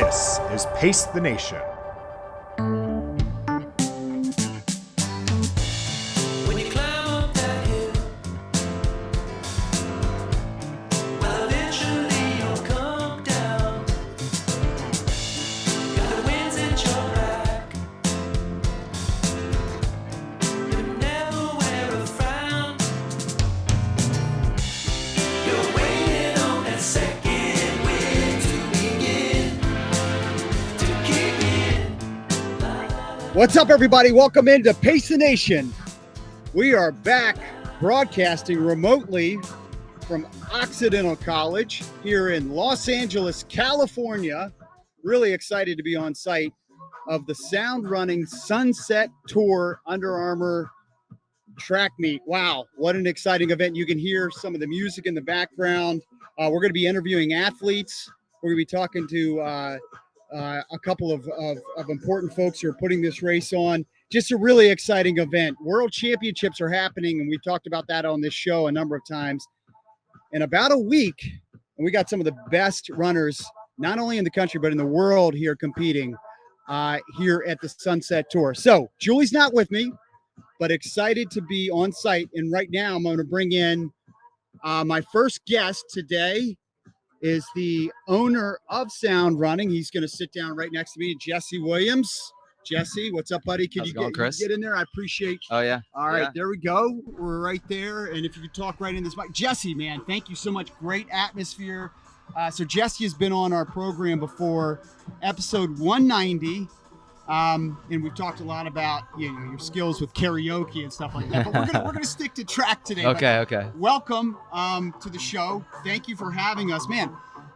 This is Pace the Nation. When you climb up that hill, well, eventually you'll come down. Got the winds at your back, you never wear a frown. You're waiting on that second wind to begin to kick in. What's up, everybody? Welcome into Pace the Nation. We are back broadcasting remotely from Occidental College here in Los Angeles, California. Really excited to be on site of the Sound Running Sunset Tour Under Armour track meet. Wow, what an exciting event. You can hear some of the music in the background. We're going to be interviewing athletes. We're going to be talking to a couple of important folks who are putting this race on. Just a really exciting event. World Championships are happening, and we've talked about that on this show a number of times. In about a week, and we got some of the best runners, not only in the country, but in the world here competing here at the Sunset Tour. So Julie's not with me, but excited to be on site. And right now I'm going to bring in my first guest today is the owner of Sound Running. He's going to sit down right next to me, Jesse Williams. Jesse, what's up, buddy? Can How's you it going, Chris? get in there? I appreciate. Oh, yeah. All right, Yeah. there we go. We're right there. And if you could talk right in this mic. Jesse, man, thank you so much. Great atmosphere. So Jesse has been on our program before, episode 190. And we've talked a lot about your skills with karaoke and stuff like that. But we're gonna stick to track today. Okay. Welcome to the show. Thank you for having us, man.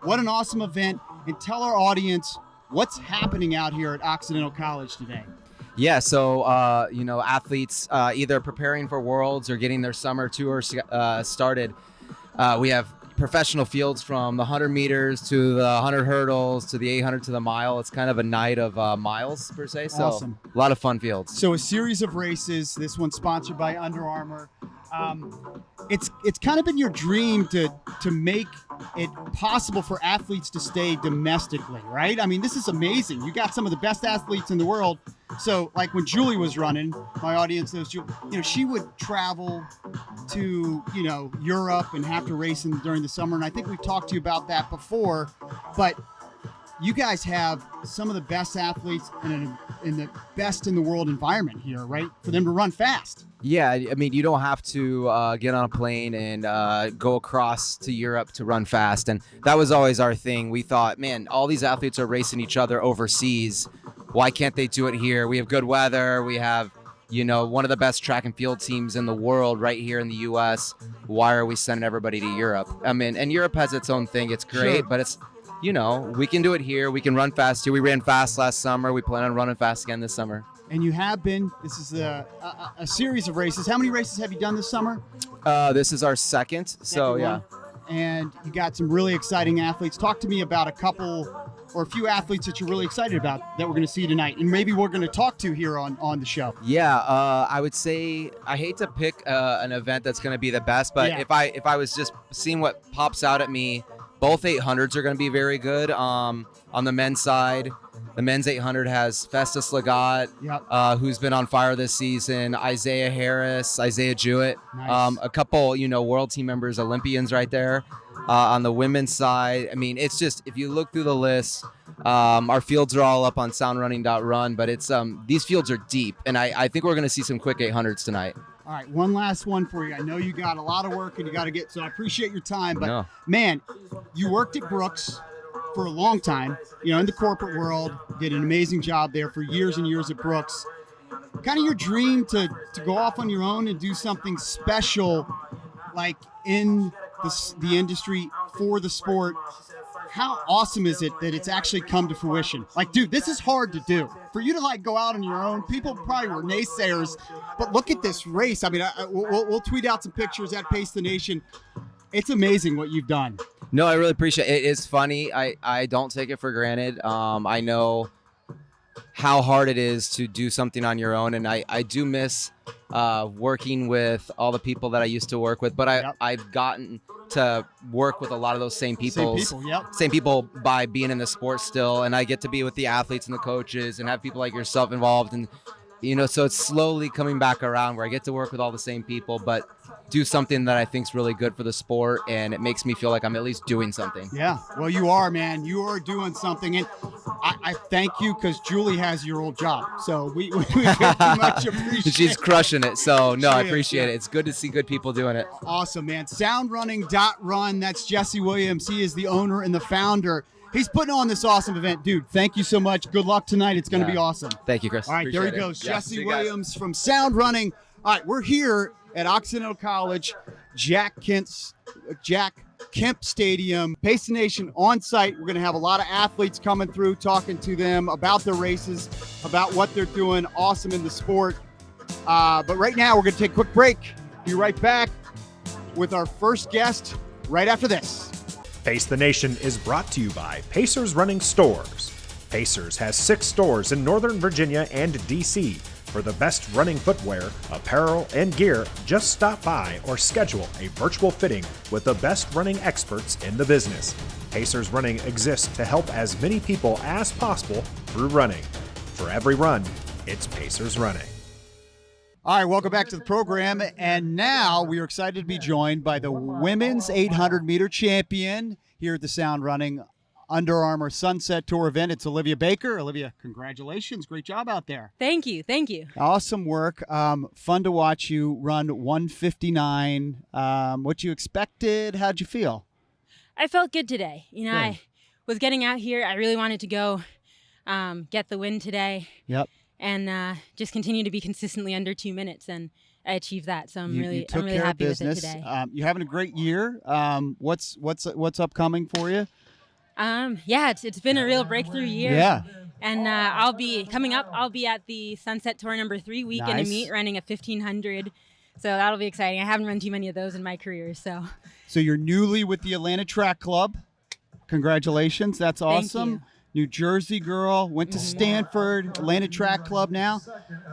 What an awesome event! And tell our audience what's happening out here at Occidental College today. Yeah, so, athletes either preparing for Worlds or getting their summer tour started. We have professional fields from the 100 meters to the 100 hurdles to the 800 to the mile. It's kind of a night of miles, per se. So Awesome. A lot of fun fields. So a series of races. This one's sponsored by Under Armour. It's kind of been your dream to make it possible for athletes to stay domestically, right? I mean, this is amazing. You got some of the best athletes in the world. So, like when Julie was running, my audience knows, she would travel to, Europe and have to race during the summer. And I think we've talked to you about that before. But you guys have some of the best athletes in the best in the world environment here, right? For them to run fast. Yeah, I mean, you don't have to get on a plane and go across to Europe to run fast. And that was always our thing. We thought, man, all these athletes are racing each other overseas. Why can't they do it here? We have good weather. We have, one of the best track and field teams in the world right here in the U.S. Why are we sending everybody to Europe? I mean, and Europe has its own thing. It's great, Sure. but it's, we can do it here. We can run fast here. We ran fast last summer. We plan on running fast again this summer. And you have been. This is a series of races. How many races have you done this summer? This is our second. So, Second yeah. one. And you got some really exciting athletes. Talk to me about a couple or a few athletes that you're really excited about that we're going to see tonight, and maybe we're going to talk to here on the show. Yeah, I would say I hate to pick an event that's going to be the best, but Yeah. if I was just seeing what pops out at me, both 800s are going to be very good. On the men's side, the men's 800 has Festus Lagat, Yep. who's been on fire this season, Isaiah Harris, Isaiah Jewett, Nice. a couple world team members, Olympians right there. On the women's side, I mean, it's just, if you look through the list, our fields are all up on soundrunning.run, but it's these fields are deep, and I think we're going to see some quick 800s tonight. All right, one last one for you. I know you got a lot of work and you got to get, so I appreciate your time. But No. man, you worked at Brooks for a long time, in the corporate world, did an amazing job there for years and years at Brooks. Kind of your dream to go off on your own and do something special, like in the industry for the sport. How awesome is it that it's actually come to fruition? Like, dude, this is hard to do. For you to go out on your own, people probably were naysayers, but look at this race. I mean, we'll tweet out some pictures at Pace the Nation. It's amazing what you've done. No, I really appreciate it. It's funny. I don't take it for granted. I know how hard it is to do something on your own, and I do miss working with all the people that I used to work with. But I've gotten to work with a lot of those same people. Same people by being in the sport still, and I get to be with the athletes and the coaches and have people like yourself involved, and so it's slowly coming back around where I get to work with all the same people, but do something that I think is really good for the sport, and it makes me feel like I'm at least doing something. Yeah, well, you are, man. You are doing something, and I thank you because Julie has your old job, so we very much appreciate. She's crushing it, so no, I She is, appreciate yeah. it. It's good to see good people doing it. Awesome, man. Soundrunning.run. That's Jesse Williams. He is the owner and the founder. He's putting on this awesome event. Dude, thank you so much. Good luck tonight. It's going to be awesome. Thank you, Chris. All right, there he Appreciate it. goes. Yeah, Jesse see you guys. Williams from Sound Running. All right, we're here at Occidental College, Jack Kemp Stadium, Pace the Nation on site. We're going to have a lot of athletes coming through, talking to them about their races, about what they're doing awesome in the sport. But right now, we're going to take a quick break. Be right back with our first guest right after this. Pace the Nation is brought to you by Pacers Running Stores. Pacers has 6 stores in Northern Virginia and DC. For the best running footwear, apparel, and gear, just stop by or schedule a virtual fitting with the best running experts in the business. Pacers Running exists to help as many people as possible through running. For every run, it's Pacers Running. All right, welcome back to the program. And now we are excited to be joined by the women's 800-meter champion here at the Sound Running Under Armour Sunset Tour event. It's Olivia Baker. Olivia, congratulations. Great job out there. Thank you. Thank you. Awesome work. Fun to watch you run 1:59. What you expected? How'd you feel? I felt good today. Good. I was getting out here. I really wanted to go get the win today. Yep. And just continue to be consistently under 2 minutes, and I achieved that. So I'm You really took care of happy with it business. today. You're having a great year. What's upcoming for you? Yeah, it's been a real breakthrough year. Yeah. And I'll be coming up. I'll be at the Sunset Tour #3 week in a Nice. meet, running a 1500. So that'll be exciting. I haven't run too many of those in my career. So So you're newly with the Atlanta Track Club. Congratulations. That's Thank awesome. you. New Jersey girl, went to Stanford, Atlanta Track Club now.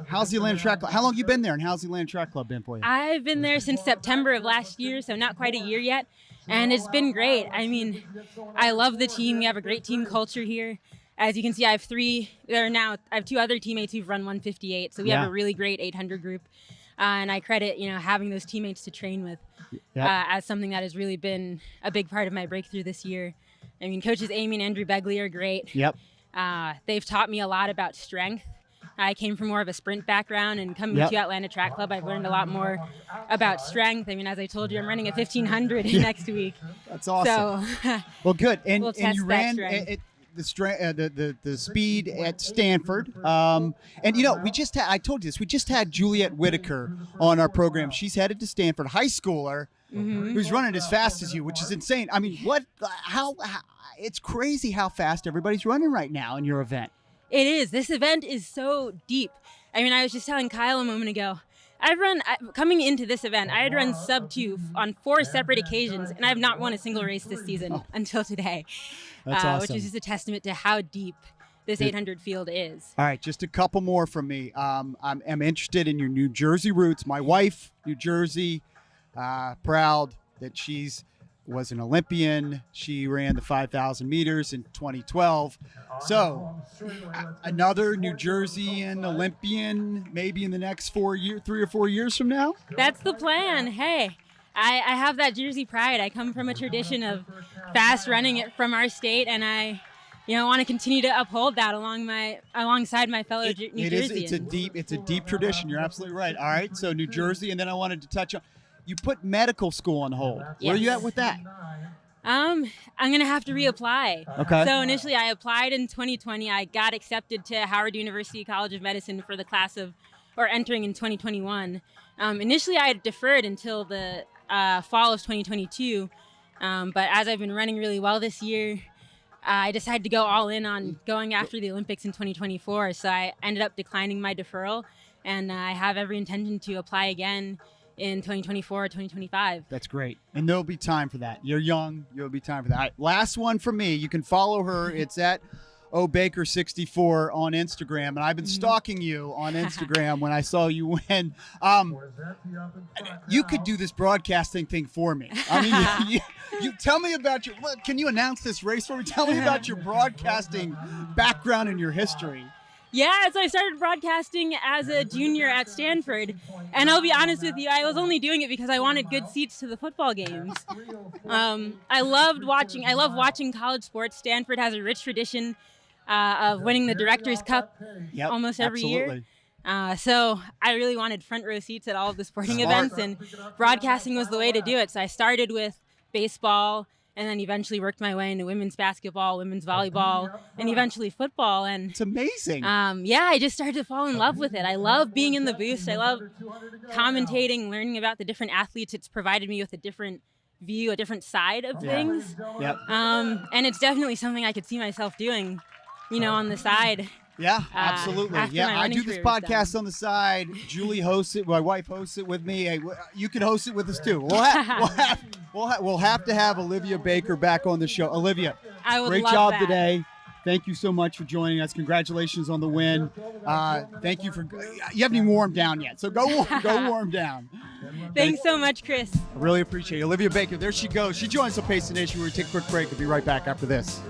How's the Atlanta Track Club? How long you been there, and how's the Atlanta Track Club been for you? I've been there since September of last year, so not quite a year yet. And it's been great. I mean, I love the team. We have a great team culture here. As you can see, I have 2 other teammates who've run 158. So we have a really great 800 group. And I credit, having those teammates to train with as something that has really been a big part of my breakthrough this year. I mean, coaches Amy and Andrew Begley are great. Yep. They've taught me a lot about strength. I came from more of a sprint background, and coming to Atlanta Track Club, I've learned a lot more about strength. I mean, as I told you, I'm running a 1500 next week. That's awesome. So, Well, good. And We'll and test you that ran strength. the speed at Stanford. And I told you this. We just had Juliet Whitaker on our program. She's headed to Stanford, high schooler, who's running as fast as you, which is insane. I mean, how it's crazy how fast everybody's running right now in your event. it is. This event is so deep. I mean, I was just telling Kyle a moment ago, coming into this event, I had run sub 2 on 4 separate occasions, and I have not won a single race this season until today. That's awesome. Which is just a testament to how deep this 800 field is. All right, just a couple more from me. I'm interested in your New Jersey roots. My wife, New Jersey, proud that was an Olympian. She ran the 5,000 meters in 2012. So another New Jerseyan Olympian, maybe in the next 3 or 4 years from now. That's the plan. Hey, I have that Jersey pride. I come from a tradition of fast running it from our state, and I want to continue to uphold that alongside my fellow New Jerseyans. It's a deep tradition. You're absolutely right. All right, so New Jersey, and then I wanted to touch on, you put medical school on hold. Where are you at with that? I'm going to have to reapply. Okay. So initially I applied in 2020. I got accepted to Howard University College of Medicine for the entering in 2021. Initially I had deferred until the fall of 2022. But as I've been running really well this year, I decided to go all in on going after the Olympics in 2024. So I ended up declining my deferral, and I have every intention to apply again in 2024 or 2025. That's great. And there'll be time for that. You're young. There'll be time for that. All right, last one from me. You can follow her. It's at Baker64 on Instagram, and I've been stalking you on Instagram when I saw you win. You could do this broadcasting thing for me. I mean, you tell me about your. Can you announce this race for me? Tell me about your broadcasting background and your history. Yeah, so I started broadcasting as a junior at Stanford, and I'll be honest with you, I was only doing it because I wanted good seats to the football games. I love watching college sports. Stanford has a rich tradition of winning the Directors' Cup almost every year. So I really wanted front row seats at all of the sporting events, and broadcasting was the way to do it. So I started with baseball, and then eventually worked my way into women's basketball, women's volleyball, and eventually football. And it's amazing. I just started to fall in love with it. I love being in the booth. I love commentating, learning about the different athletes. It's provided me with a different view, a different side of things. And it's definitely something I could see myself doing, on the side. Yeah, absolutely. I do this podcast on the side. Julie hosts it. My wife hosts it with me. Hey, you can host it with us too. We'll have to have Olivia Baker back on the show. Olivia, great job today. Thank you so much for joining us. Congratulations on the win. Thank you for. You haven't even warmed down yet, so go warm down. Thanks so much, Chris. I really appreciate it. Olivia Baker, there she goes. She joins the Pace Nation. We're going to take a quick break. We'll be right back after this.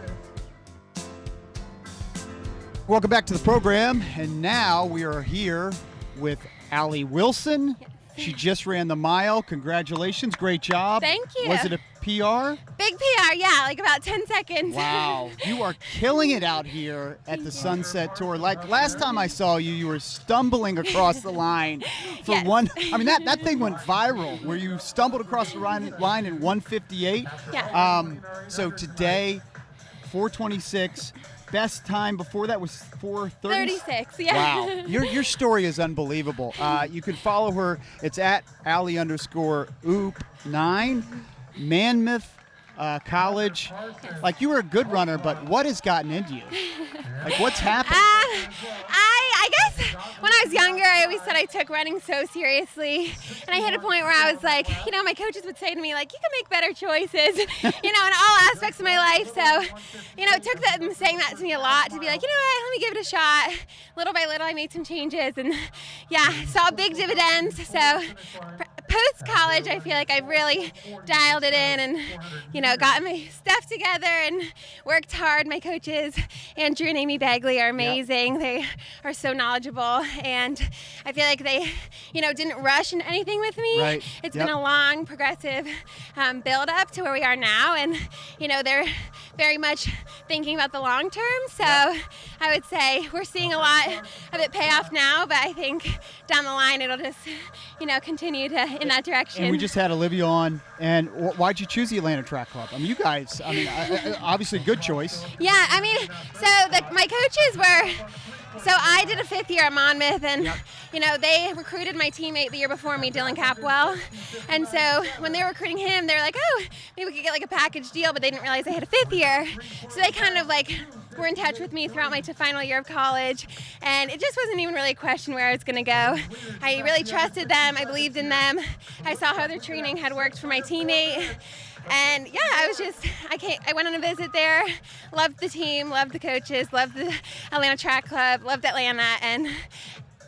Welcome back to the program, and now we are here with Allie Wilson. She just ran the mile. Congratulations. Great job. Thank you. Was it a PR? Big PR, yeah, like about 10 seconds. Wow. You are killing it out here at the Sunset Tour. Like last time I saw you, you were stumbling across the line for one. I mean, that thing went viral where you stumbled across the line in 1:58. Yeah. So today, 4:26. Best time before that was 4:30. 36, yeah. Wow, your story is unbelievable. You can follow her. It's at Allie_oop9, Monmouth College. Like, you were a good runner, but what has gotten into you? Like, what's happened? I guess when I was younger, I always said I took running so seriously. And I hit a point where I was like, my coaches would say to me, like, you can make better choices, in all aspects of my life. So, it took them saying that to me a lot to be like, let me give it a shot. Little by little, I made some changes and, saw big dividends. So, post-college, I feel like I've really dialed it in and, gotten my stuff together and worked hard. My coaches, Andrew and Amy Bagley, are amazing. Yep. They are so knowledgeable, and I feel like they, didn't rush into anything with me. Right. It's been a long, progressive build-up to where we are now, and, they're very much thinking about the long term. So I would say we're seeing a lot of it pay off now, but I think down the line it'll just, continue to in that direction. And we just had Olivia on, and why'd you choose the Atlanta Track Club? I mean, you guys, obviously good choice. Yeah, my coaches were, so I did a 5th year at Monmouth, and they recruited my teammate the year before me, Dylan Capwell. And so when they were recruiting him, they were like, oh, maybe we could get like a package deal, but they didn't realize I had a 5th year. So they kind of were in touch with me throughout my final year of college, and it just wasn't even really a question where I was going to go. I really trusted them. I believed in them. I saw how their training had worked for my teammate. And I went on a visit there, loved the team, loved the coaches, loved the Atlanta Track Club, loved Atlanta, and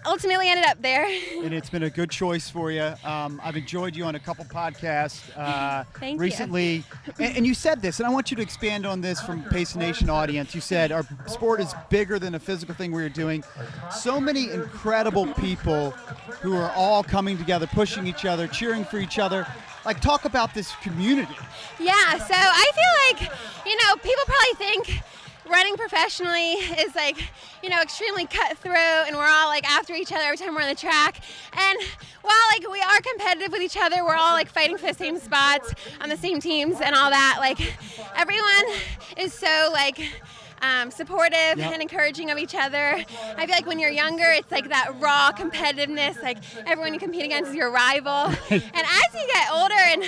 ultimately ended up there. And it's been a good choice for you. I've enjoyed you on a couple podcasts Thank recently. you. And you said this, and I want you to expand on this from Pace Nation audience. You said our sport is bigger than a physical thing we are doing. So many incredible people who are all coming together, pushing each other, cheering for each other. Like, talk about this community. Yeah, so I feel like, people probably think running professionally is extremely cutthroat, and we're all after each other every time we're on the track. And while we are competitive with each other, we're all fighting for the same spots on the same teams and all that. Everyone is so supportive and encouraging of each other. I feel like when you're younger, it's that raw competitiveness, everyone you compete against is your rival. And as you get older and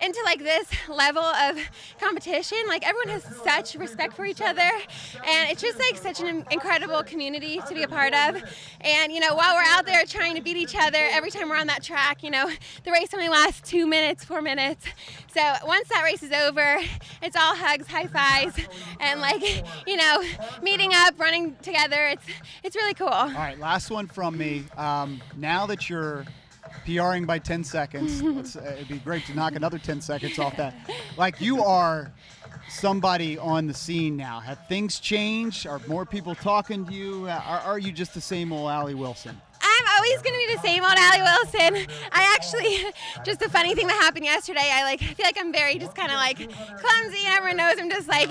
into like this level of competition. Like everyone has such respect for each other, and it's just like such an incredible community to be a part of. And you know, while we're out there trying to beat each other every time we're on that track, you know, the race only lasts 2 minutes, 4 minutes. So once that race is over, it's all hugs, high fives, and like, you know, meeting up, running together. It's really cool. All right, last one from me. Now that you're PRing by 10 seconds, it'd be great to knock another 10 seconds off that. Like, you are somebody on the scene now. Have things changed? Are more people talking to you? Are you just the same old Allie Wilson? I'm always going to be the same old Allie Wilson. I actually, just a funny thing that happened yesterday, I feel like I'm very just kind of like clumsy, and everyone knows I'm just like,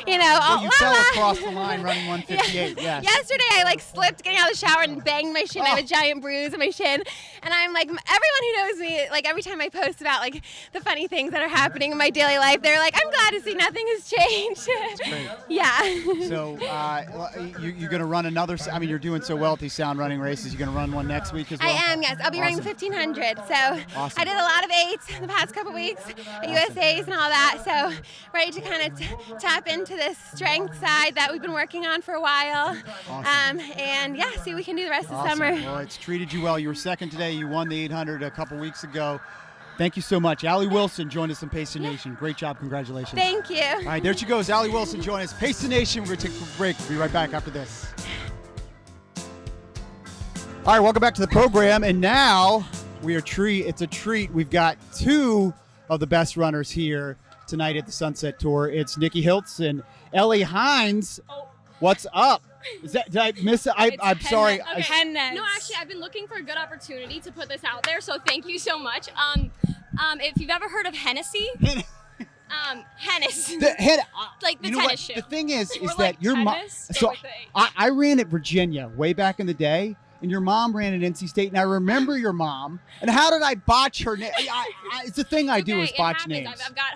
you know, Well, you fell across the line running 158, yeah. yes. Yesterday I like slipped getting out of the shower and banged my shin. I have a giant bruise on my shin. And I'm like, everyone who knows me, like every time I post about like the funny things that are happening in my daily life, they're like, I'm glad to see nothing has changed. Great. Yeah. So you're going to run another, I mean, you're doing so well at these sound running races. You're going to run one next week as well? I am, yes. I'll be running 1,500. So Awesome. I did a lot of 8s the past couple weeks at USA's and all that. So ready to kind of tap into this strength side that we've been working on for a while. Awesome. And yeah, see what we can do the rest of the Awesome. summer. Well, it's treated you well. You were second today. You won the 800 a couple weeks ago. Thank you so much. Allie Wilson joined us in Pace the Nation. Great job. Congratulations. Thank you. All right, there she goes. Allie Wilson joining us. Pace the Nation. We're going to take a break. We'll be right back after this. All right, welcome back to the program. And now it's a treat. We've got 2 of the best runners here tonight at the Sunset Tour. It's Nikki Hiltz and Ellie Henes. What's up? Did I miss it? I'm sorry. Okay. Henes. No, actually, I've been looking for a good opportunity to put this out there, so thank you so much. If you've ever heard of Hennessy, Henes. Like the you know tennis what? shoe. The thing is Or that like your mom. tennis, So or the- I ran at Virginia way back in the day, and your mom ran at NC State, and I remember your mom. And how did I botch her name? It's the thing I do is it botch happens. names. I've got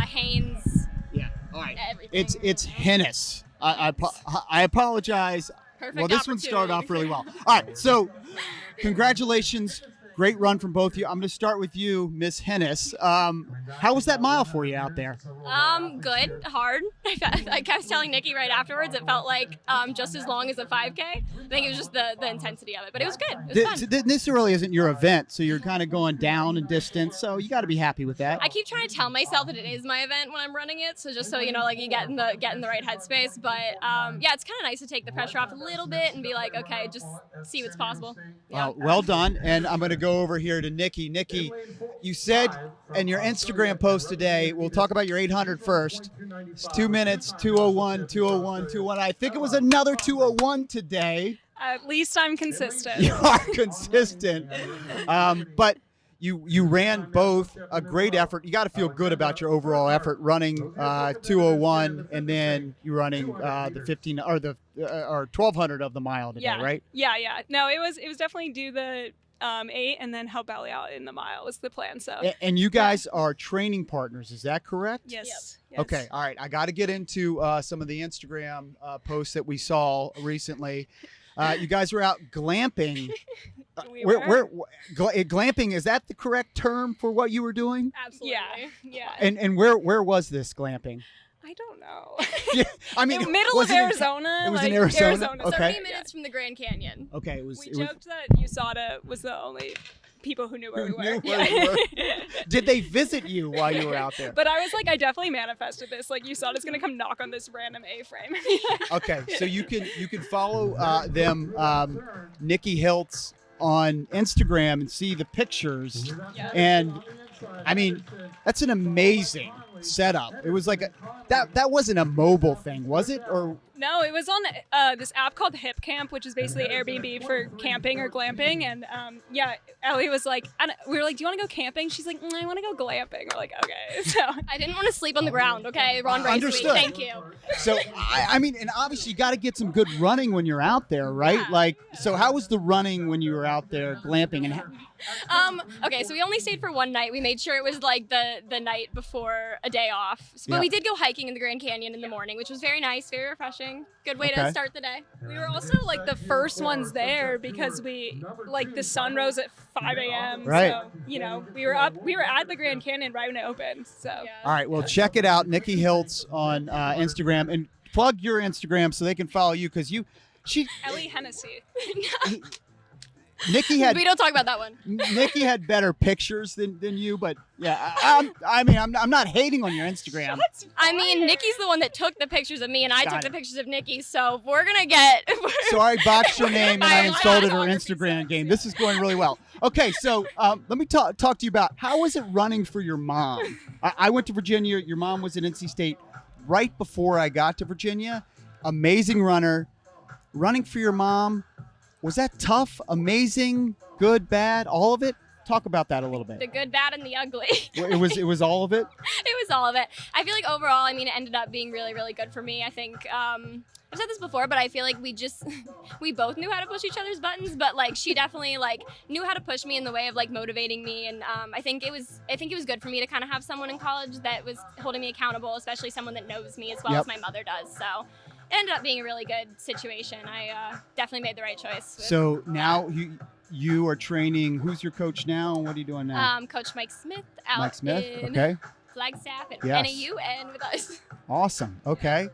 Haynes, Yeah. All right. everything. It's Henes. I apologize. Perfect Well, this one started off really well. All right. So, congratulations. Great run from both of you. I'm going to start with you, Miss Henes. How was that mile for you out there? Good, hard. I kept telling Nikki right afterwards. It felt like just as long as a 5K. I think it was just the intensity of it, but it was good. It was fun. This really isn't your event, so you're kind of going down in distance. So you got to be happy with that. I keep trying to tell myself that it is my event when I'm running it, so just so you know, like you get in the right headspace. But yeah, it's kind of nice to take the pressure off a little bit and be like, okay, just see what's possible. Yeah. Well done. And I'm going to go over here to Nikki. Nikki, you said in your Instagram post today, we'll talk about your 800 first. It's 2 minutes, 2:01, 2:01, 2:01. I think it was another 2:01 today. At least I'm consistent. You are consistent. But you ran both a great effort. You got to feel good about your overall effort running 2:01 and then you running the 15 or the or 1,200 of the mile today, Yeah. right? Yeah. No, it was definitely do the 8 and then help Ellie out in the mile was the plan. So And you guys are training partners, is that correct? yes. Okay, all right. I got to get into some of the Instagram posts that we saw recently. You guys were out glamping. Glamping, is that the correct term for what you were doing? Absolutely. Yeah. And where was this glamping? I don't know. Yeah, I mean, In middle was of it in- Arizona. it was in like, Arizona? Okay. 30 minutes from the Grand Canyon. Okay, it was. We it was, joked that USADA was the only people who knew where we were. knew where you were. Did they visit you while you were out there? But I was like, I definitely manifested this. Like USADA's gonna come knock on this random A-frame. Okay, so you can follow them, Nikki Hiltz, on Instagram and see the pictures. Yeah. And I mean, that's an amazing setup. It was like that wasn't a mobile thing, was it? Or No, it was on this app called Hip Camp, which is basically Airbnb for camping or glamping. And yeah, Ellie was like, we were like, do you want to go camping? She's like, I want to go glamping. We're like, okay. So I didn't want to sleep on the ground, okay? Ron race week. Understood. Thank you. so I mean, and obviously you got to get some good running when you're out there, right? Yeah. Like, so how was the running when you were out there glamping? And Okay, so we only stayed for one night. We made sure it was like the night before a day off. But Yeah. we did go hiking in the Grand Canyon in the morning, which was very nice, very refreshing. stretching. Good way Okay. to start the day. We were also like the first ones there because the sun rose at 5 a.m. Right. So, we were at the Grand Canyon right when it opened. So All right, well, check it out, Nikki Hiltz on Instagram, and plug your Instagram so they can follow you because Ellie Henes. Nikki had We don't talk about that one. Nikki had better pictures than you, but yeah, I'm not hating on your Instagram. I mean, Nikki's the one that took the pictures of me, and I Got took it. the pictures of Nikki. So we're gonna get. So I botched your name and I My insulted her autography Instagram game. This is going really well. Okay, so let me talk to you about how is it running for your mom? I went to Virginia. Your mom was at NC State right before I got to Virginia. Amazing runner. Running for your mom, was that tough? Amazing? Good? Bad? All of it? Talk about that a little The bit. good, bad, and the ugly. It was all of it? It was all of it. I feel like overall, it ended up being really, really good for me. I think I've said this before, but I feel like we both knew how to push each other's buttons. But she definitely knew how to push me in the way of motivating me, and I think it was good for me to kind of have someone in college that was holding me accountable, especially someone that knows me as well Yep. as my mother does. So it ended up being a really good situation. I definitely made the right choice. So now you are training. Who's your coach now, and what are you doing now? Coach Mike Smith out Mike Smith. in Okay. Flagstaff at Yes. NAU and with us. Awesome. Okay.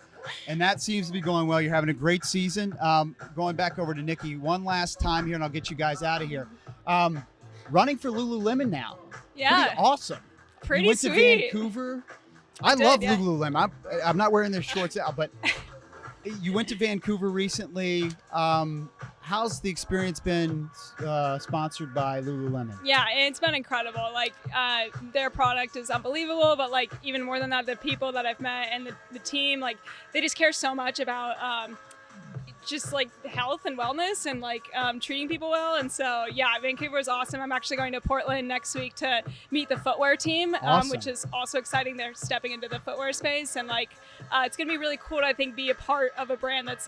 And that seems to be going well. You're having a great season. Going back over to Nikki one last time here, and I'll get you guys out of here. Running for Lululemon now. yeah, Pretty awesome. pretty You went sweet. to Vancouver. I did, love yeah. Lululemon. I'm not wearing their shorts out, but you went to Vancouver recently. How's the experience been sponsored by Lululemon? Yeah, it's been incredible. Their product is unbelievable, but even more than that, the people that I've met and the team, they just care so much about just health and wellness and treating people well. And so, yeah, Vancouver is awesome. I'm actually going to Portland next week to meet the footwear team, Awesome. which is also exciting. They're stepping into the footwear space, and it's going to be really cool to, I think, be a part of a brand that's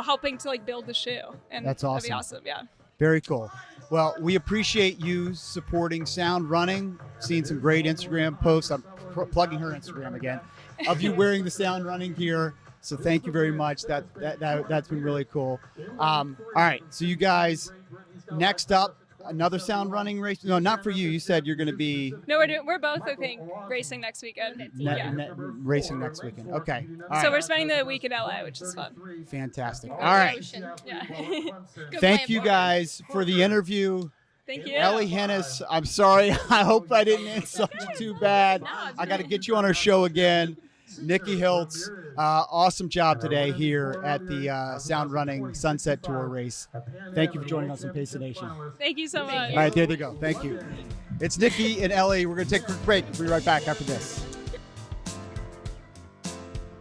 helping to build the shoe. And That's that'd be awesome. awesome. Yeah. Very cool. Well, we appreciate you supporting Sound Running. Seen some great Instagram posts. I'm plugging her Instagram again of you wearing the Sound Running gear. So thank you very much. That's been really cool. All right. So you guys, next up, another Sound Running race. No, not for you. You said you're going to be No, we're both, I think, racing next weekend. Yeah. racing next weekend. Okay. All So right. we're spending the week in LA, which is fun. Fantastic. All right. Ocean. Yeah. Good Thank plan you for it. guys for the interview. Thank you. Ellie Henes, I'm sorry. I hope I didn't insult you too bad. I got to get you on our show again. Nikki Hiltz, awesome job today here at the Sound Running Sunset Tour race. Thank you for joining us on Pace the Nation. All Thank you so much. right, there they go. Thank you. It's Nikki and Ellie. We're going to take a quick break. We'll be right back after this.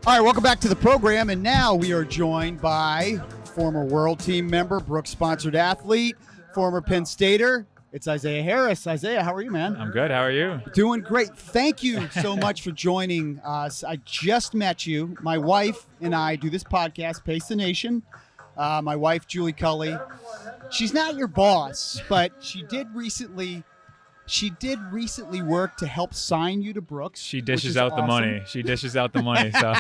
All right, welcome back to the program. And now we are joined by former world team member, Brooks sponsored athlete, former Penn Stater. It's Isaiah Harris. Isaiah, how are you, man? I'm good. How are you? Doing great. Thank you so much for joining us. I just met you. My wife and I do this podcast, Pace the Nation. My wife, Julie Cully. She's not your boss, but she did recently work to help sign you to Brooks. She which dishes is out the awesome. money. She dishes out the money. So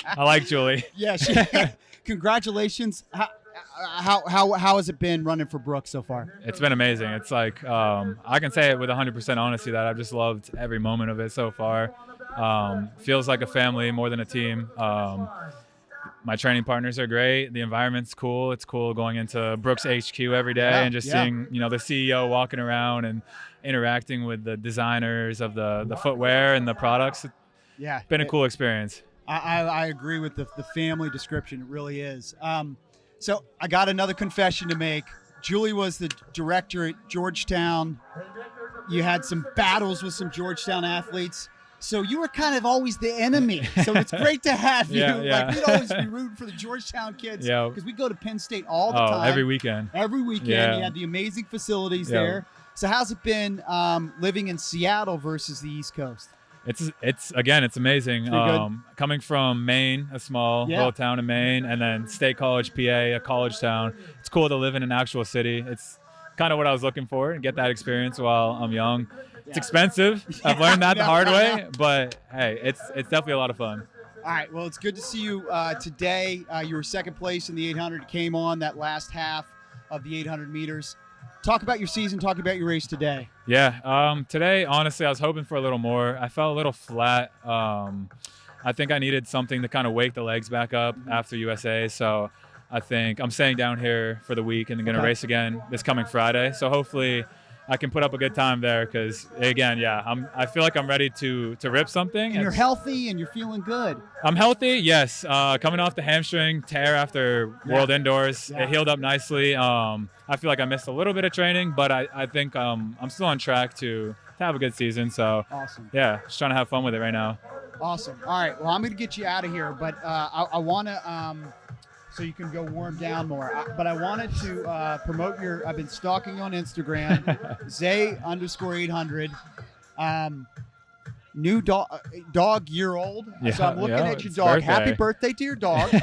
I like Julie. Yeah. Congratulations. How has it been running for Brooks so far? It's been amazing. It's I can say it with 100% honesty that I've just loved every moment of it so far. Feels like a family more than a team. My training partners are great. The environment's cool. It's cool going into Brooks HQ every day and just seeing, the CEO walking around and interacting with the designers of the footwear and the products. Yeah. It's been a cool experience. I agree with the family description. It really is. So I got another confession to make. Julie was the director at Georgetown. You had some battles with some Georgetown athletes. So you were kind of always the enemy. So it's great to have you. Yeah. We'd always be rooting for the Georgetown kids Yeah. because we go to Penn State all the time. Every weekend. Every weekend. Yeah. You had the amazing facilities Yeah. there. So how's it been living in Seattle versus the East Coast? It's amazing. Pretty good. Coming from Maine, a small little town in Maine, and then State College, PA, a college town. It's cool to live in an actual city. It's kind of what I was looking for and get that experience while I'm young. It's expensive. I've learned that the hard way, but hey, it's definitely a lot of fun. All right. Well, it's good to see you today. You were second place in the 800. Came on that last half of the 800 meters. Talk about your season. Talk about your race today. Yeah. Today, honestly, I was hoping for a little more. I felt a little flat. I think I needed something to kind of wake the legs back up after USA. So I think I'm staying down here for the week and going to race again this coming Friday. So hopefully I can put up a good time there because, again, I feel like I'm ready to rip something. And you're healthy and you're feeling good. I'm healthy, yes. Coming off the hamstring tear after World Indoors, it healed up nicely. I feel like I missed a little bit of training, but I think I'm still on track to have a good season. So, awesome. Yeah, just trying to have fun with it right now. Awesome. All right, well, I'm going to get you out of here, but I want to so you can go warm down more. But I wanted to promote I've been stalking on Instagram, Zay_800. New dog year old. Yeah, so I'm looking at your dog. Birthday. Happy birthday to your dog.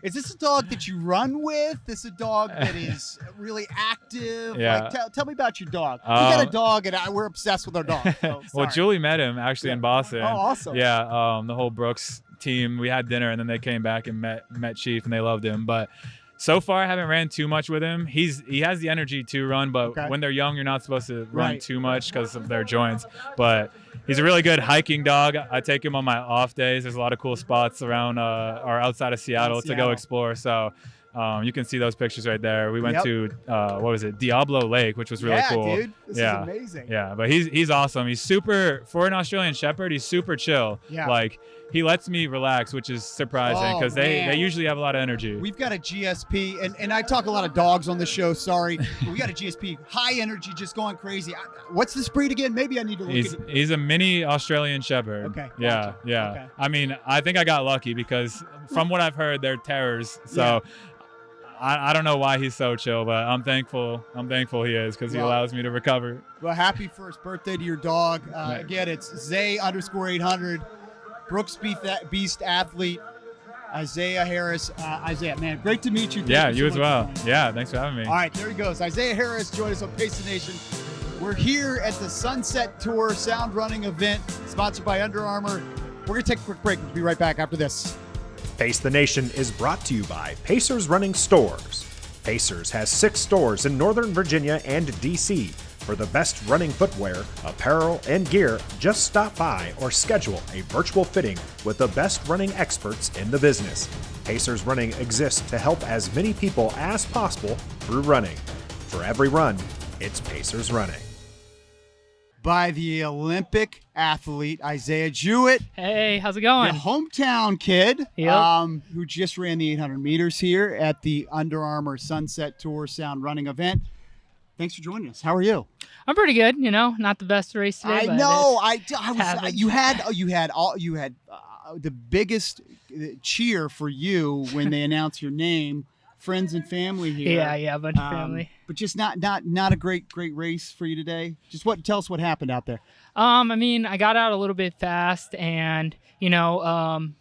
Is this a dog that you run with? This a dog that is really active? Yeah. Like, tell me about your dog. We got a dog, and we're obsessed with our dog. So, Well, sorry. Julie met him actually in Boston. Oh, awesome. Yeah, the whole Brooks team. We had dinner, and then they came back and met Chief, and they loved him. But so far, I haven't ran too much with him. He has the energy to run, but when they're young, you're not supposed to run too much because of their joints. But he's a really good hiking dog. I take him on my off days. There's a lot of cool spots around or outside of Seattle to go explore. So you can see those pictures right there. We went to Diablo Lake, which was really cool. Dude, this is amazing. Yeah, but he's awesome. He's super, for an Australian Shepherd, he's super chill. Yeah. Like, he lets me relax, which is surprising because they usually have a lot of energy. We've got a GSP, and I talk a lot of dogs on the show, sorry. But we got a GSP, high energy, just going crazy. What's this breed again? Maybe I need to look at it. He's a mini Australian Shepherd. Okay. Yeah, Gotcha. yeah. Okay. I mean, I think I got lucky because from what I've heard, they're terrors. So I don't know why he's so chill, but I'm thankful he is because he allows me to recover. Well, happy first birthday to your dog. Again, it's Zay_800. Brooks Beast athlete, Isaiah Harris. Isaiah, man, great to meet you. Thank you as well. Yeah, thanks for having me. All right, there he goes. Isaiah Harris joined us on Pace the Nation. We're here at the Sunset Tour sound running event sponsored by Under Armour. We're going to take a quick break. We'll be right back after this. Pace the Nation is brought to you by Pacers Running Stores. Pacers has 6 stores in Northern Virginia and DC. For the best running footwear, apparel, and gear, just stop by or schedule a virtual fitting with the best running experts in the business. Pacers Running exists to help as many people as possible through running. For every run, it's Pacers Running. By the Olympic athlete, Isaiah Jewett. Hey, how's it going? The hometown kid Yep. who just ran the 800 meters here at the Under Armour Sunset Tour sound running event. Thanks for joining us. How are you? I'm pretty good. You know, not the best race today. I know. You had the biggest cheer for you when they announced your name. Friends and family here. Yeah, a bunch of family. But just not a great race for you today. Tell us what happened out there. I mean, I got out a little bit fast, and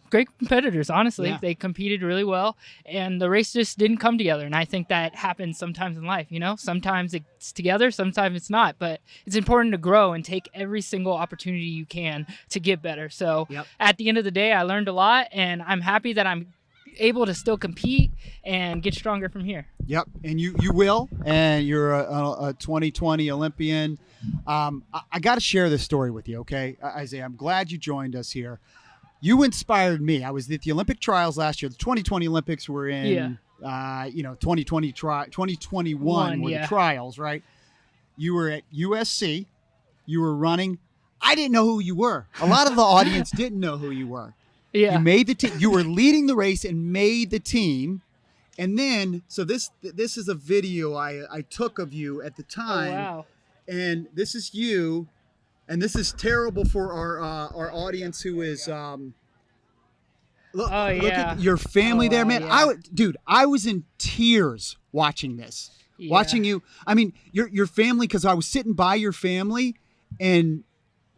great competitors. Honestly, they competed really well, and the race just didn't come together. And I think that happens sometimes in life. Sometimes it's together, sometimes it's not. But it's important to grow and take every single opportunity you can to get better. So at the end of the day, I learned a lot, and I'm happy that I'm able to still compete and get stronger from here. Yep, and you will, and you're a 2020 Olympian. I got to share this story with you, okay, Isaiah? I'm glad you joined us here. You inspired me. I was at the Olympic trials last year. The 2020 Olympics were in, 2021 were the trials, right? You were at USC. You were running. I didn't know who you were. A lot of the audience didn't know who you were. Yeah. You made the team. You were leading the race and made the team. And then, so this is a video I took of you at the time. Oh, wow. And this is you, and this is terrible for our audience who is look at your family there, man. Yeah. I was in tears watching this. Yeah. Watching you. I mean, your family, because I was sitting by your family, and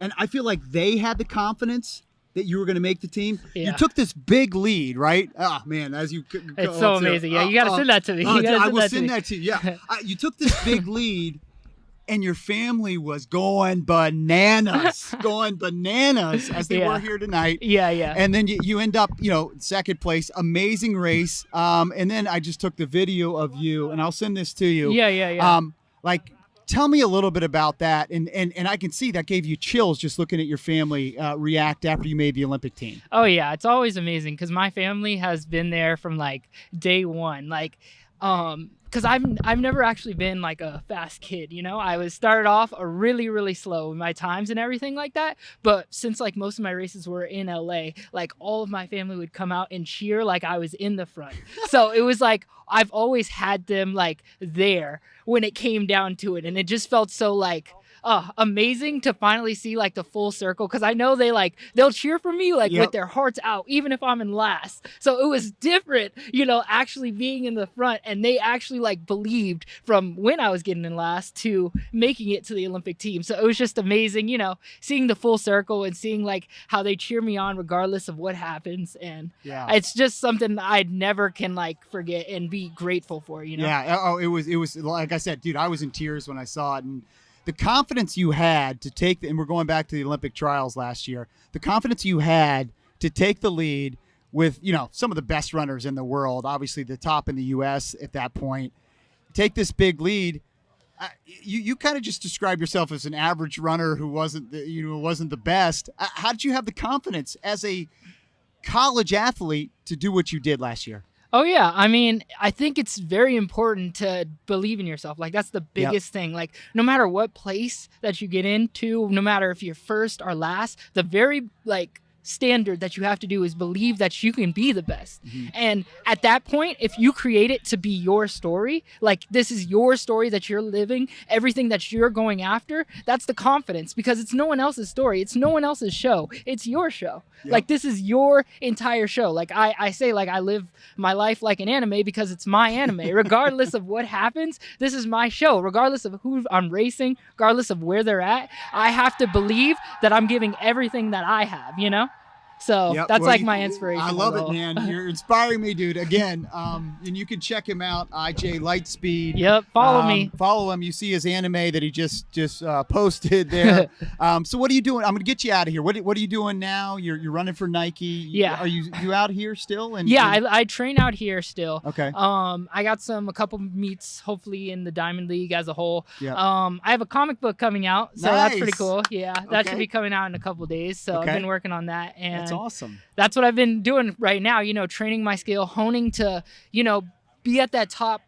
I feel like they had the confidence that you were going to make the team. Yeah. You took this big lead, right? Oh, man, as you go. It's so amazing. Yeah, you got to send that to me. I will send that to you. Yeah. You took this big lead, and your family was going bananas, as they were here tonight. Yeah, yeah. And then you end up, second place, amazing race. And then I just took the video of you, and I'll send this to you. Yeah. Tell me a little bit about that. And I can see that gave you chills just looking at your family react after you made the Olympic team. Oh, yeah. It's always amazing because my family has been there from day one. Because I've never actually been a fast kid, I was started off really, really slow in my times and everything like that. But since most of my races were in LA, all of my family would come out and cheer like I was in the front. So it was I've always had them there when it came down to it. And it just felt so amazing to finally see the full circle, because I know they'll cheer for me with their hearts out even if I'm in last. So it was different, actually being in the front, and they actually believed from when I was getting in last to making it to the Olympic team. So it was just amazing, seeing the full circle and seeing how they cheer me on regardless of what happens. And it's just something I never can forget and be grateful for, Yeah. Oh, it was like I said, dude, I was in tears when I saw it. And the confidence you had to take, and we're going back to the Olympic trials last year, the confidence you had to take the lead with, some of the best runners in the world, obviously the top in the U.S. at that point, take this big lead. You kind of just described yourself as an average runner who wasn't the best. How did you have the confidence as a college athlete to do what you did last year? Oh, yeah. I mean, I think it's very important to believe in yourself. That's the biggest thing. No matter what place that you get into, no matter if you're first or last, the very, standard that you have to do is believe that you can be the best. Mm-hmm. And at that point, if you create it to be your story, this is your story that you're living, everything that you're going after, that's the confidence, because it's no one else's story. It's no one else's show. It's your show. Yep. This is your entire show. I say, I live my life like an anime because it's my anime. Regardless of what happens, this is my show. Regardless of who I'm racing, regardless of where they're at, I have to believe that I'm giving everything that I have, So that's my inspiration. I love it, man. You're inspiring me, dude. Again, and you can check him out, IJ Lightspeed. Yep, follow me. Follow him. You see his anime that he just posted there. So what are you doing? I'm going to get you out of here. What are you doing now? You're running for Nike. Yeah. Are you out here still? I train out here still. Okay. I got a couple meets, hopefully in the Diamond League as a whole. Yeah. I have a comic book coming out, so that's pretty cool. Yeah, that should be coming out in a couple days. So I've been working on that, and that's awesome. That's what I've been doing right now, training my skill, honing to, be at that top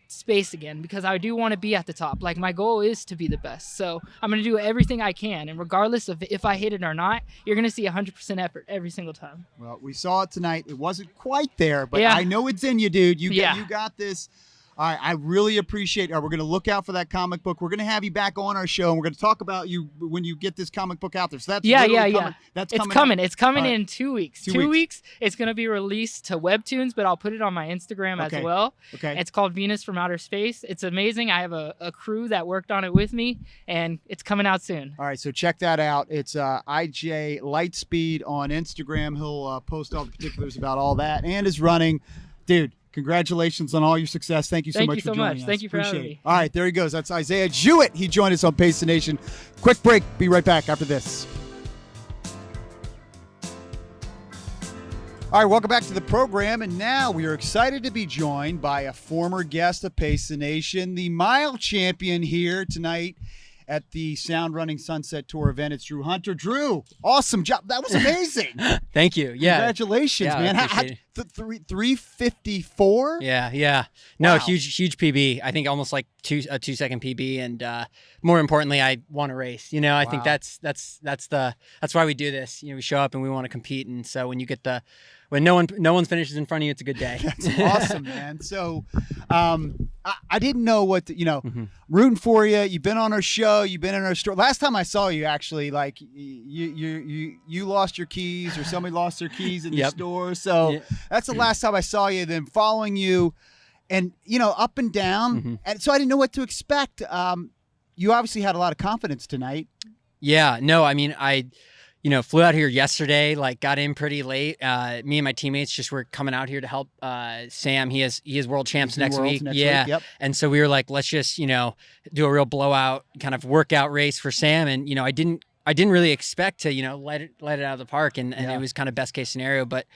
space again, because I do want to be at the top. My goal is to be the best. So I'm going to do everything I can. And regardless of if I hit it or not, you're going to see 100% effort every single time. Well, we saw it tonight. It wasn't quite there, but I know it's in you, dude. You got this. All right, I really appreciate it. We're going to look out for that comic book. We're going to have you back on our show, and we're going to talk about you when you get this comic book out there. So that's coming. That's coming. It's coming in 2 weeks. 2 weeks. It's going to be released to Webtoons, but I'll put it on my Instagram as well. Okay. It's called Venus from Outer Space. It's amazing. I have a crew that worked on it with me, and it's coming out soon. All right, so check that out. It's IJ Lightspeed on Instagram. He'll post all the particulars about all that and his running. Dude, congratulations on all your success. Thank you so much for joining us. Thank you for having me. All right, there he goes. That's Isaiah Jewett. He joined us on Pace the Nation. Quick break. Be right back after this. All right, welcome back to the program. And now we are excited to be joined by a former guest of Pace the Nation, the mile champion here tonight at the Sound Running Sunset Tour event. It's Drew Hunter. Drew, awesome job. That was amazing. Thank you. Yeah. Congratulations, man. 3:54? Yeah. No, wow. huge PB. I think almost like a 2 second PB. And more importantly, I want to race. I think that's why we do this. We show up and we want to compete. And so when no one finishes in front of you, it's a good day. That's awesome, man. So I didn't know what to, rooting for you. You've been on our show. You've been in our store. Last time I saw you, actually, you lost your keys, or somebody lost their keys in the store. So that's the last time I saw you. Then following you, and up and down, and so I didn't know what to expect. You obviously had a lot of confidence tonight. Yeah. No, I mean, flew out here yesterday, like got in pretty late. Me and my teammates just were coming out here to help Sam. He is world champs next week. Yep. And so we were like, let's just, do a real blowout kind of workout race for Sam. And, I didn't really expect to, let it out of the park, and it was kind of best case scenario. But,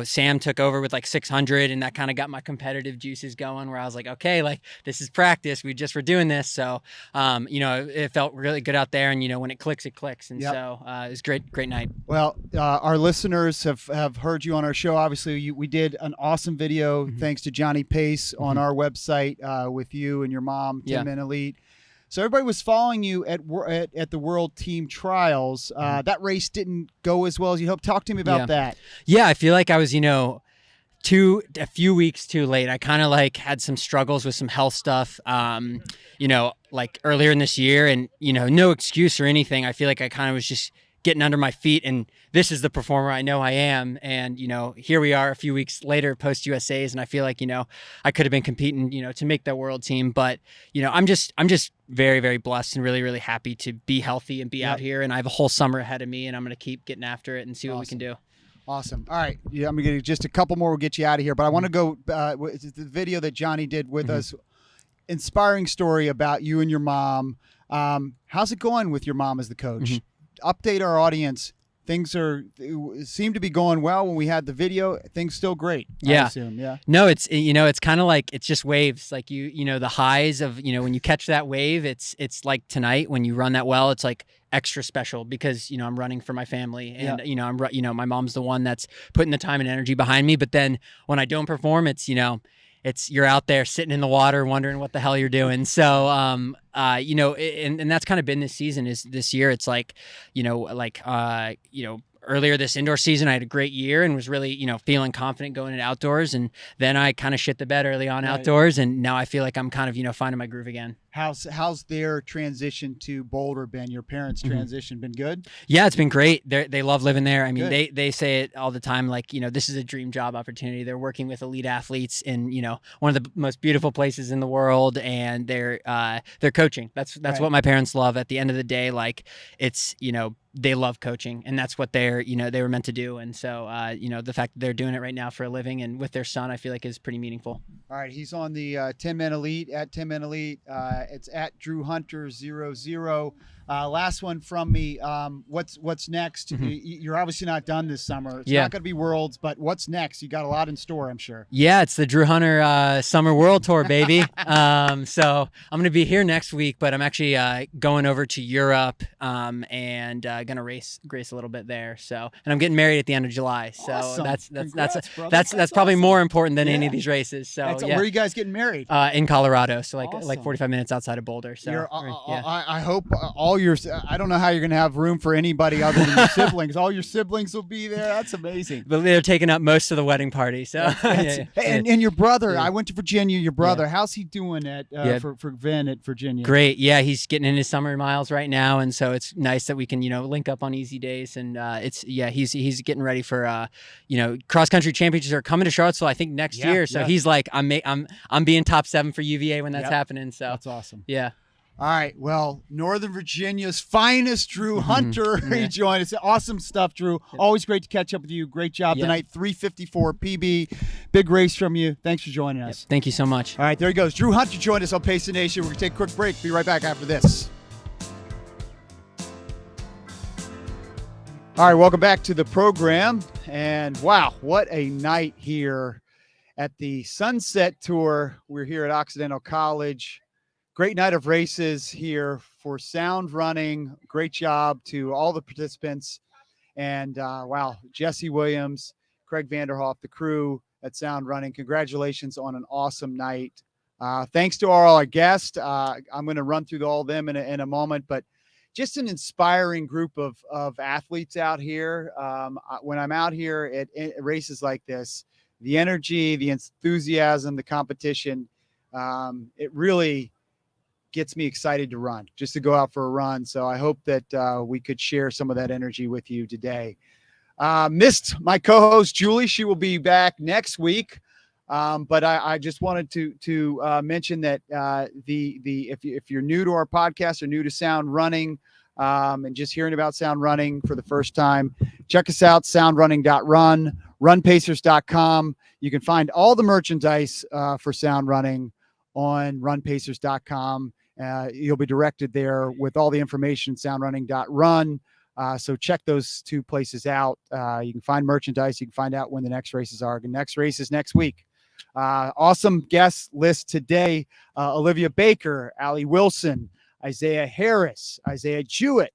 Sam took over with like 600, and that kind of got my competitive juices going, where I was like, okay, like this is practice. We just were doing this. So, it felt really good out there, and, when it clicks, it clicks. And so it was great night. Well, our listeners have heard you on our show. Obviously, we did an awesome video, thanks to Johnny Pace, on our website with you and your mom, 10-Man Elite. So everybody was following you at the World Team Trials. That race didn't go as well as you hoped. Talk to me about that. Yeah, I feel like I was, a few weeks too late. I kind of like had some struggles with some health stuff, like earlier in this year, and, no excuse or anything. I feel like I kind of was just getting under my feet, and this is the performer I know I am. And, here we are a few weeks later post USAs, and I feel like, I could have been competing, to make that world team. But, I'm just very, very blessed and really, really happy to be healthy and be out here. And I have a whole summer ahead of me, and I'm going to keep getting after it and see what we can do. Awesome. All right. Yeah, I'm going to get just a couple more. We'll get you out of here. But I want to go with the video that Johnny did with us. Inspiring story about you and your mom. How's it going with your mom as the coach? Update our audience. Things seem to be going well. When we had the video, things still great. Yeah. I assume. Yeah. No, it's kind of like, it's just waves. Like the highs of, when you catch that wave, it's like tonight when you run that well, it's like extra special because, I'm running for my family, and, my mom's the one that's putting the time and energy behind me. But then when I don't perform, it's you're out there sitting in the water wondering what the hell you're doing. So, and that's kind of been this season, is this year. It's like, earlier this indoor season, I had a great year and was really, feeling confident going into outdoors. And then I kind of shit the bed early on outdoors. And now I feel like I'm kind of, finding my groove again. How's their transition to Boulder been? Your parents' transition been good? Yeah, it's been great. They love living there. I mean, they say it all the time, like, this is a dream job opportunity. They're working with elite athletes in, one of the most beautiful places in the world, and they're coaching. That's what my parents love. At the end of the day, like, it's, they love coaching, and that's what they were meant to do. And so, the fact that they're doing it right now for a living and with their son, I feel like is pretty meaningful. All right. He's on the 10-Man Elite, at 10-Man Elite. It's at Drew Hunter 00. Last one from me. What's next? You're obviously not done this summer. It's not going to be Worlds, but what's next? You got a lot in store, I'm sure. Yeah, it's the Drew Hunter Summer World Tour, baby. So I'm going to be here next week, but I'm actually going over to Europe and going to race a little bit there. So, and I'm getting married at the end of July. So awesome. that's probably more important than any of these races. So where are you guys getting married? In Colorado. So like 45 minutes outside of Boulder. So I hope all I don't know how you're going to have room for anybody other than your siblings. All your siblings will be there. That's amazing. But they're taking up most of the wedding party. So And your brother, I went to Virginia. Your brother, how's he doing for Vin at Virginia? Great. Yeah, he's getting in his summer miles right now, and so it's nice that we can link up on easy days. And he's getting ready for cross country championships are coming to Charlottesville, I think, next year. So he's like, I'm being top 7 for UVA when that's happening. So that's awesome. Yeah. All right. Well, Northern Virginia's finest, Drew Hunter, he joined us. Awesome stuff, Drew. Always great to catch up with you. Great job tonight. 3:54 PB. Big race from you. Thanks for joining us. Thank you so much. All right. There he goes. Drew Hunter joined us on Pace the Nation. We're going to take a quick break. Be right back after this. All right. Welcome back to the program. And wow, what a night here at the Sunset Tour. We're here at Occidental College. Great night of races here for sound running. Great job to all the participants. And wow, Jesse Williams, Craig Vanderhoff, the crew at Sound Running. Congratulations on an awesome night. Thanks to all our guests. I'm going to run through all of them in a moment, but just an inspiring group of athletes out here. When I'm out here at races like this, the energy, the enthusiasm, the competition, it really gets me excited to run, just to go out for a run. So I hope that we could share some of that energy with you today. Missed my co-host Julie. She will be back next week. But I just wanted to mention that if you're new to our podcast or new to Sound Running, and just hearing about Sound Running for the first time, check us out, soundrunning.run, runpacers.com. You can find all the merchandise for Sound Running on runpacers.com. You'll be directed there with all the information, soundrunning.run. So check those two places out. You can find merchandise. You can find out when the next races are. The next race is next week. Awesome guest list today. Olivia Baker, Allie Wilson, Isaiah Harris, Isaiah Jewett,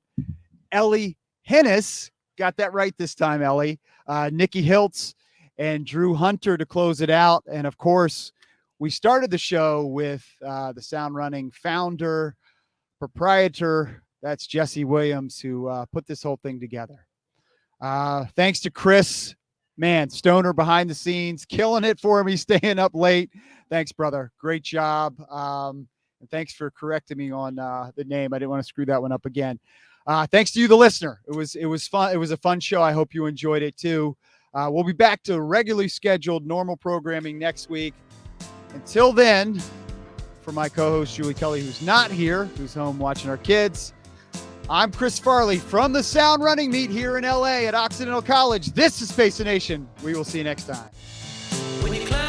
Ellie Henes, got that right this time, Ellie, Nikki Hiltz, and Drew Hunter to close it out. And of course, we started the show with the Sound Running founder, proprietor, that's Jesse Williams, who put this whole thing together. Thanks to Chris, man, Stoner behind the scenes, killing it for me, staying up late. Thanks, brother. Great job. And thanks for correcting me on the name. I didn't want to screw that one up again. Thanks to you, the listener. It was fun. It was a fun show. I hope you enjoyed it too. We'll be back to regularly scheduled normal programming next week. Until then, for my co-host Julie Kelly, who's not here, who's home watching our kids, I'm Chris Farley from the Sound Running Meet here in LA at Occidental College. This is Pace Nation. We will see you next time. When you climb